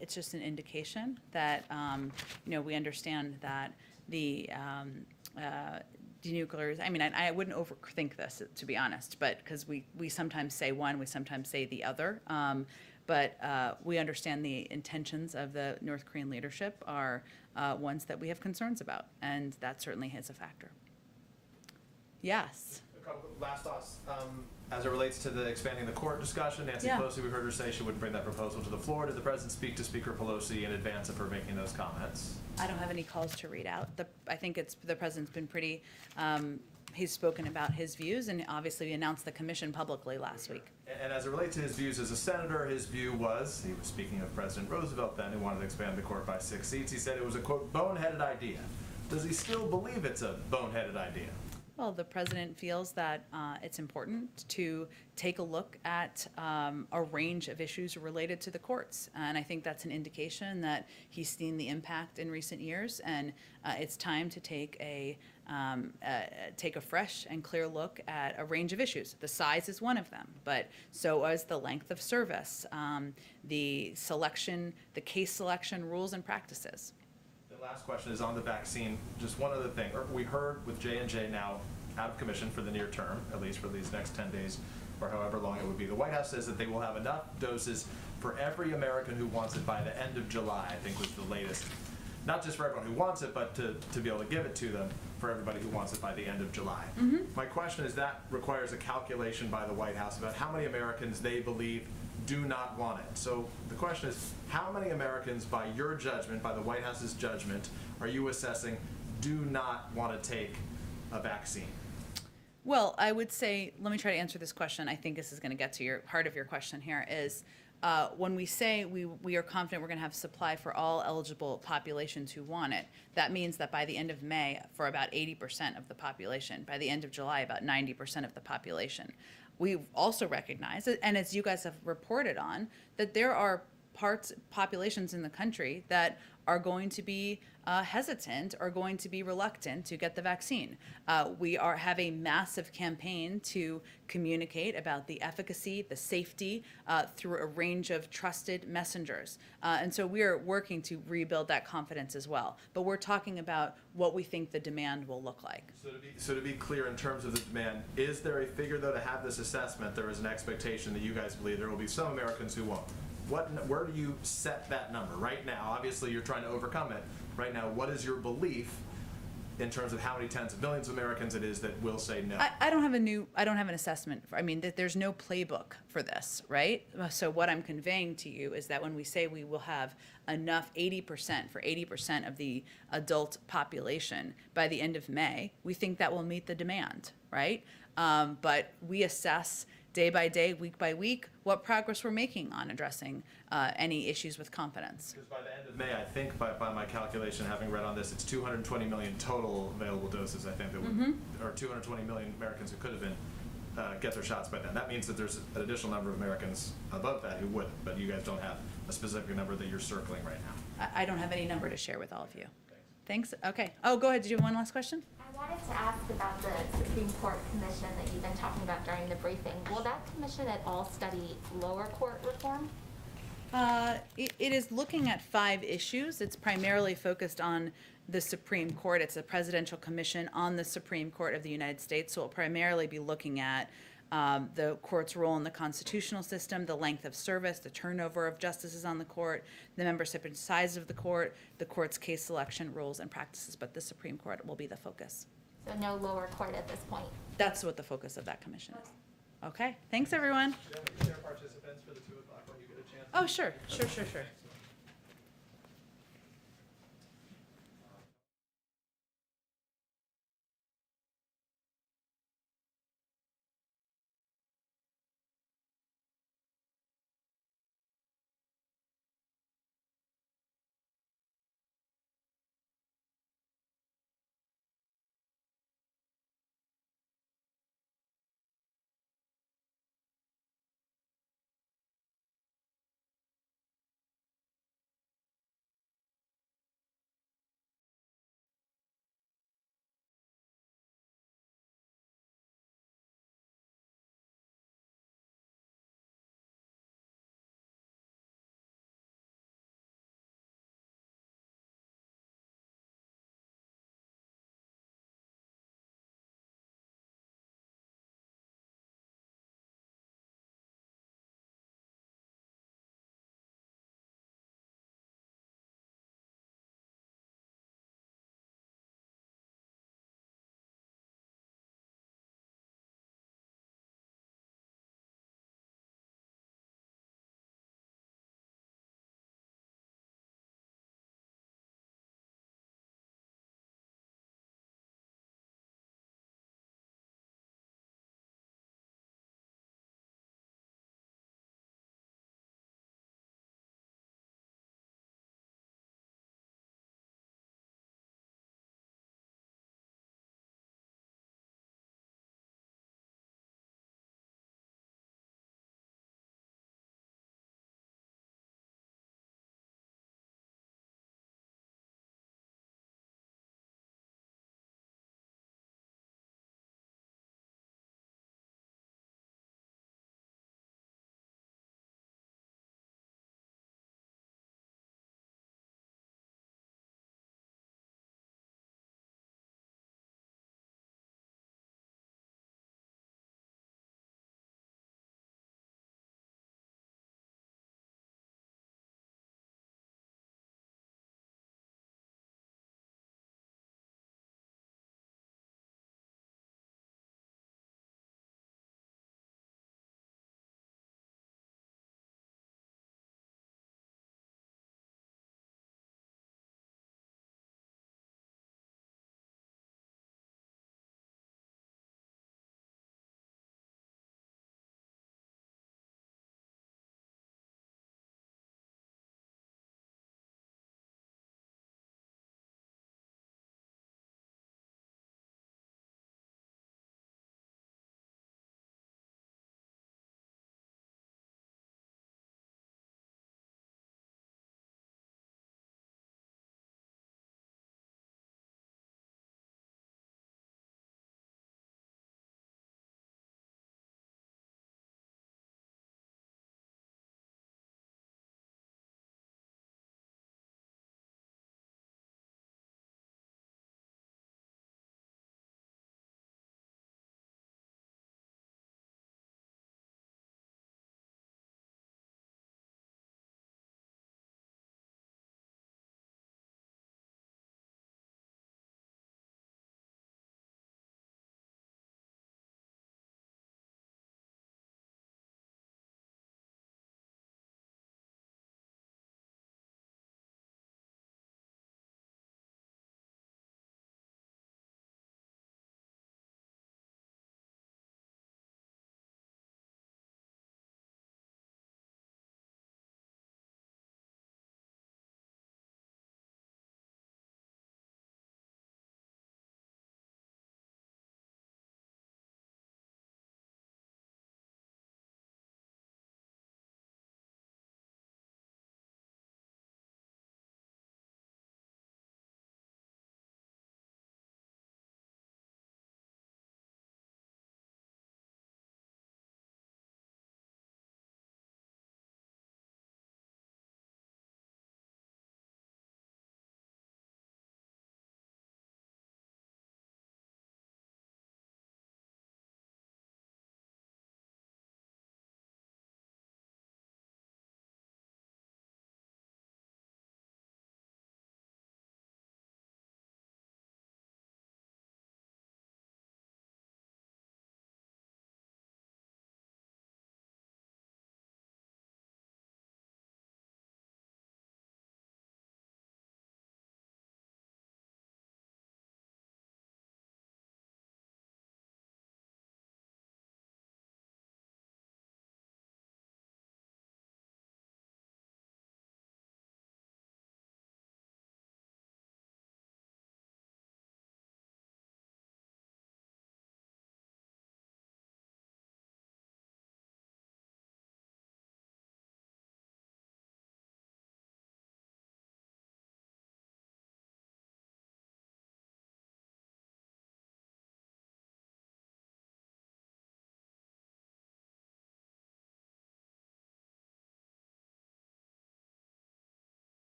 it's just an indication that we understand that the denuclearization. I mean, I wouldn't overthink this, to be honest, but because we sometimes say one, we sometimes say the other. But we understand the intentions of the North Korean leadership are ones that we have concerns about, and that certainly is a factor. Yes. A couple last thoughts. As it relates to the expanding the court discussion, Nancy Pelosi, we heard her say she wouldn't bring that proposal to the floor. Did the president speak to Speaker Pelosi in advance of her making those comments? I don't have any calls to read out. I think the president's been pretty, he's spoken about his views, and obviously announced the commission publicly last week. And as it relates to his views as a senator, his view was, he was speaking of President Roosevelt then, who wanted to expand the court by 6 seats. He said it was a, quote, boneheaded idea. Does he still believe it's a boneheaded idea? Well, the president feels that it's important to take a look at a range of issues related to the courts. And I think that's an indication that he's seen the impact in recent years, and it's time to take a fresh and clear look at a range of issues. The size is one of them, but so is the length of service, the case selection rules and practices. The last question is on the vaccine. Just one other thing. We heard with J&J now out of commission for the near term, at least for these next 10 days or however long it would be. The White House says that they will have enough doses for every American who wants it by the end of July, I think was the latest. Not just for everyone who wants it, but to be able to give it to them for everybody who wants it by the end of July. My question is, that requires a calculation by the White House about how many Americans they believe do not want it. So the question is, how many Americans, by your judgment, by the White House's judgment, are you assessing do not want to take a vaccine? Well, I would say, let me try to answer this question. I think this is going to get to your heart of your question here, is when we say we are confident we're going to have supply for all eligible populations who want it, that means that by the end of May, for about 80% of the population, by the end of July, about 90% of the population. We also recognize, and as you guys have reported on, that there are populations in the country that are going to be hesitant or going to be reluctant to get the vaccine. We have a massive campaign to communicate about the efficacy, the safety through a range of trusted messengers. And so we are working to rebuild that confidence as well. But we're talking about what we think the demand will look like. So to be clear, in terms of the demand, is there a figure, though, to have this assessment? There is an expectation that you guys believe there will be some Americans who won't. Where do you set that number right now? Obviously, you're trying to overcome it. Right now, what is your belief in terms of how many tens of millions of Americans it is that will say no? I don't have an assessment. There's no playbook for this, right? So what I'm conveying to you is that when we say we will have enough 80% of the adult population by the end of May, we think that will meet the demand, right? But we assess day by day, week by week, what progress we're making on addressing any issues with confidence. Because by the end of May, I think by my calculation, having read on this, it's 220 million total available doses, I think, that would, or 220 million Americans who could have been get their shots by then. That means that there's an additional number of Americans above that who wouldn't, but you guys don't have a specific number that you're circling right now. I don't have any number to share with all of you. Thanks. Okay. Oh, go ahead. Did you have one last question? I wanted to ask about the Supreme Court Commission that you've been talking about during the briefing. Will that commission at all study lower court reform? It is looking at 5 issues. It's primarily focused on the Supreme Court. It's a presidential commission on the Supreme Court of the United States, so it'll primarily be looking at the court's role in the constitutional system, the length of service, the turnover of justices on the court, the membership and size of the court's case selection rules and practices, but the Supreme Court will be the focus. So no lower court at this point? That's what the focus of that commission is. Okay, thanks everyone. Share participants for the 2 o'clock when you get a chance. Oh, sure.